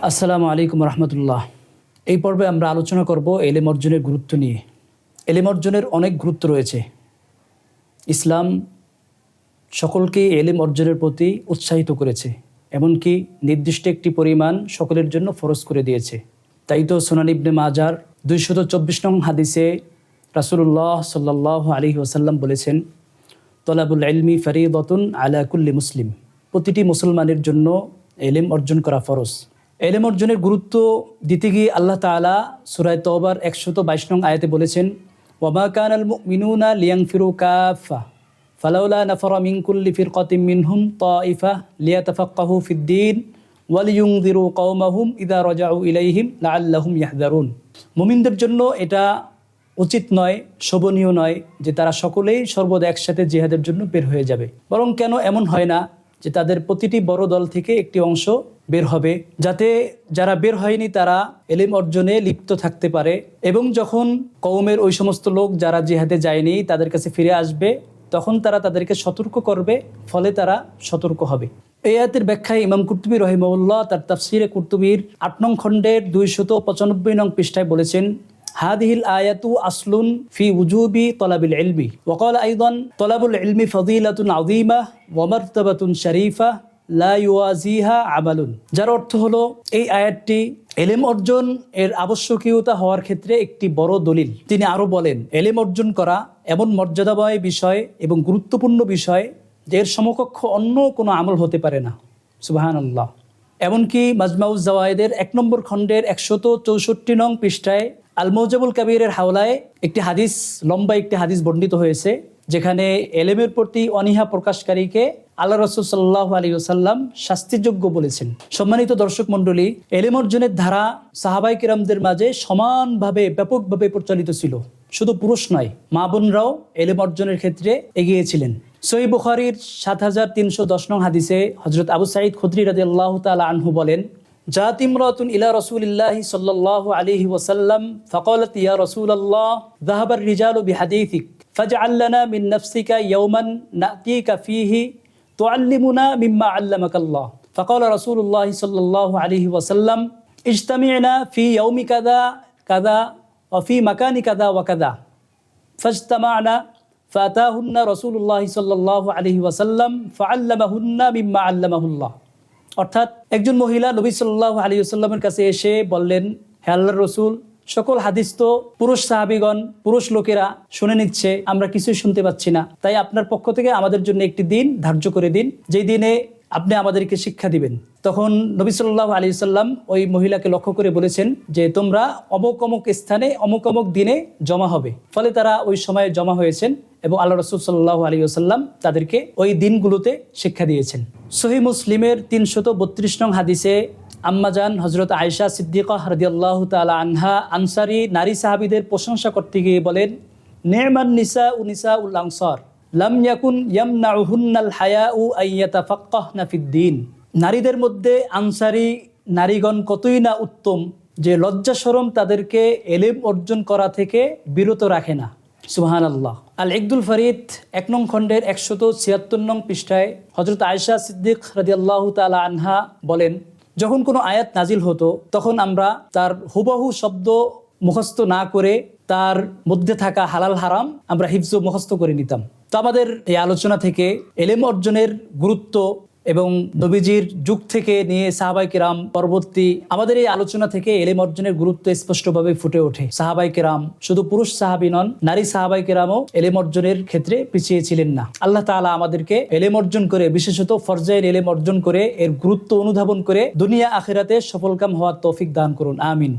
আসসালামু আলাইকুম রহমতুল্লাহ। এই পর্বে আমরা আলোচনা করব এলেম অর্জনের গুরুত্ব নিয়ে। এলেম অর্জনের অনেক গুরুত্ব রয়েছে। ইসলাম সকলকে এলেম অর্জনের প্রতি উৎসাহিত করেছে, এমনকি নির্দিষ্ট একটি পরিমাণ সকলের জন্য ফরজ করে দিয়েছে। তাই তো সুনান ইবনে মাজার 224 নং হাদিসে রাসূলুল্লাহ সাল্লাল্লাহু আলাইহি ওয়াসাল্লাম বলেছেন, তলাবুল ইলমি ফরিদাতুন আলা কুল্লি মুসলিম। প্রতিটি মুসলমানের জন্য এলেম অর্জন করা ফরজ। এলেম অর্জনের গুরুত্ব দিতে গিয়ে আল্লাহ তাআলা সূরা তওবার 122 নং আয়াতে বলেছেন, ওয়ামা কানাল মুমিনুনা লিয়ানফিরু কাফা ফালাউলা নাফারা মিন কুল্লি ফিরকাতিন মিনহুম তাইফা লিয়াতাফাক্কাহু ফিদ্দীন ওয়ালিয়ুনযিরু কওমাহুম ইযা রাজাউ ইলাইহিম লাআল্লাহুম ইয়াহযারুন। মুমিনদের জন্য এটা উচিত নয়, শোভনীয় নয় যে তারা সকলেই সর্বদা একসাথে জিহাদের জন্য বের হয়ে যাবে। বরং কেন এমন হয় না যে তাদের প্রতিটি বড় দল থেকে একটি অংশ বের হবে, যাতে যারা বের হয়নি তারা এলেম অর্জনে লিপ্ত থাকতে পারে, এবং যখন কওমের ওই সমস্ত লোক যারা জিহাদে যায়নি তাদের কাছে ফিরে আসবে তখন তারা তাদেরকে সতর্ক করবে, ফলে তারা সতর্ক হবে। এই আয়াতের ব্যাখ্যায় ইমাম কুরতুবী রাহিমাহুল্লাহ তার তাফসিরে কুরতুবীর 8 নং খণ্ডের 295 নং পৃষ্ঠায় বলেছেন, হাদিহিল আয়াতু আসলুন ফি উজুবি তলাবিল ইলমি ওয়া ক্বালা আইদান তলাবুল ইলমি ফাযীলাতুন আযীমা ওয়া মারতাবাতুন শরীফা লা ইউয়াজিহা আমালুন। যার অর্থ হলো এই আয়াতটি এলেম অর্জন এর আবশ্যকীয়তা হওয়ার ক্ষেত্রে একটি বড় দলিল। তিনি আরো বলেন, এলেম অর্জন করা এমন মর্যাদাময় বিষয় এবং গুরুত্বপূর্ণ বিষয় যে এর সমকক্ষ অন্য কোনো আমল হতে পারে না। সুবহানাল্লাহ। এমনকি মাজমাউজ জাওয়ায়েদের 1 নম্বর খণ্ডের 164 নং পৃষ্ঠায় আল মুজাবুল কাবীরের হাওলায় একটি হাদিস, লম্বা একটি হাদিস বর্ণিত হয়েছে, যেখানে এলেমের প্রতি অনীহা প্রকাশকারীকে আল্লাহ রাসূল সাল্লাল্লাহু আলাইহি ওয়াসাল্লাম শাস্তিযোগ্য বলেছেন। সম্মানিত দর্শক মণ্ডলী, এলেম অর্জনের ধারা সাহাবায়ে কেরামদের মাঝে সমানভাবে ব্যাপকভাবে প্রচলিত ছিল। শুধু পুরুষ নয়, মা বোনরাও এলেম অর্জনের ক্ষেত্রে এগিয়ে ছিলেন। সহিহ বুখারীর 7310 নং হাদিসে হযরত আবু সাঈদ খুদরি রাদিয়াল্লাহু তাআলা আনহু বলেন, জাত ইমরাতুন ইলা রাসূলিল্লাহি সাল্লাল্লাহু আলাইহি ওয়াসাল্লাম ফাকালাত ইয়া রাসূলাল্লাহ যাহাবার রিজালু বিহাদিসিক ফাজআল লানা মিন নাফসিকা ইয়াওমান নাতিকা ফীহি তুআল্লিমুনা মিম্মা আল্লামাকাল্লাহ। ফাকালা রাসূলুল্লাহ সাল্লাল্লাহু আলাইহি ওয়াসাল্লাম ইজতামি'না ফি ইয়াওমি কাযা কাযা ওয়া ফি মাকানি কাযা ওয়া কাযা। ফাজতামা'না ফাতাহুন্না রাসূলুল্লাহ সাল্লাল্লাহু আলাইহি ওয়াসাল্লাম ফাআল্লামাহুন্না মিম্মা আল্লামাহুল্লাহ। অর্থাৎ একজন মহিলা নবী সাল্লাল্লাহু আলাইহি ওয়াসাল্লামের কাছে এসে বললেন, হে আল্লাহর রাসূল, সকল হাদিস তো পুরুষ সাহাবীগণ, পুরুষ লোকেরা শুনে নিচ্ছে, আমরা কিছুই শুনতে পাচ্ছি না। তাই আপনার পক্ষ থেকে আমাদের জন্য একটি দিন ধার্য করে দিন, যেই দিনে আপনি আমাদেরকে শিক্ষা দিবেন। তখন নবী সাল্লাল্লাহু আলাইহি ওয়াসাল্লাম ওই মহিলাকে লক্ষ্য করে বলেছেন যে তোমরা অমুক অমুক স্থানে অমুক অমুক দিনে জমা হবে। ফলে তারা ওই সময়ে জমা হয়েছেন এবং আল্লাহ রাসূল সাল্লাল্লাহু আলাইহি ওয়াসাল্লাম তাদেরকে ওই দিনগুলোতে শিক্ষা দিয়েছেন। সহিহ মুসলিমের 332 নং হাদিসে আম্মাজান হযরত আয়েশা সিদ্দিকা রাদিয়াল্লাহু তাআলা আনহা আনসারী নারী সাহাবীদের প্রশংসা করতে গিয়ে বলেন, নি'মান নিসাউ নিসাউল আনসার লাম ইয়াকুন ইয়ামনাউহুন্নাল হায়াউ আইয়াতাফাক্কাহনা ফিদ্দীন। নারীদের মধ্যে আনসারী নারীগণ কতই না উত্তম যে লজ্জা শরম তাদেরকে এলেম অর্জন করা থেকে বিরত রাখে না। সুবহানাল্লাহ। আল ইকদুল ফরিদ 1 নং খণ্ডের 176 নং পৃষ্ঠায় হযরত আয়েশা সিদ্দিক রাদিয়াল্লাহু তাআলা আনহা বলেন, যখন কোনো আয়াত নাজিল হতো তখন আমরা তার হুবহু শব্দ মুখস্থ না করে তার মধ্যে থাকা হালাল হারাম আমরা হিফজ মুখস্থ করে নিতাম। তো আমাদের এই আলোচনা থেকে এলেম অর্জনের গুরুত্ব এবং নবীজির যুগ থেকে নিয়ে সাহাবায়ে কেরাম পরবর্তী আমাদের এই আলোচনা থেকে এলেম অর্জনের গুরুত্ব স্পষ্টভাবে ফুটে ওঠে। সাহাবায়ে কেরাম শুধু পুরুষ সাহাবী নন, নারী সাহাবায়ে কেরামও এলেম অর্জনের ক্ষেত্রে পিছিয়ে ছিলেন না। আল্লাহ তাআলা আমাদেরকে এলেম অর্জন করে, বিশেষত ফরজাইল এলেম অর্জন করে এর গুরুত্ব অনুধাবন করে দুনিয়া আখিরাতে সফলকাম হওয়ার তৌফিক দান করুন। আমিন।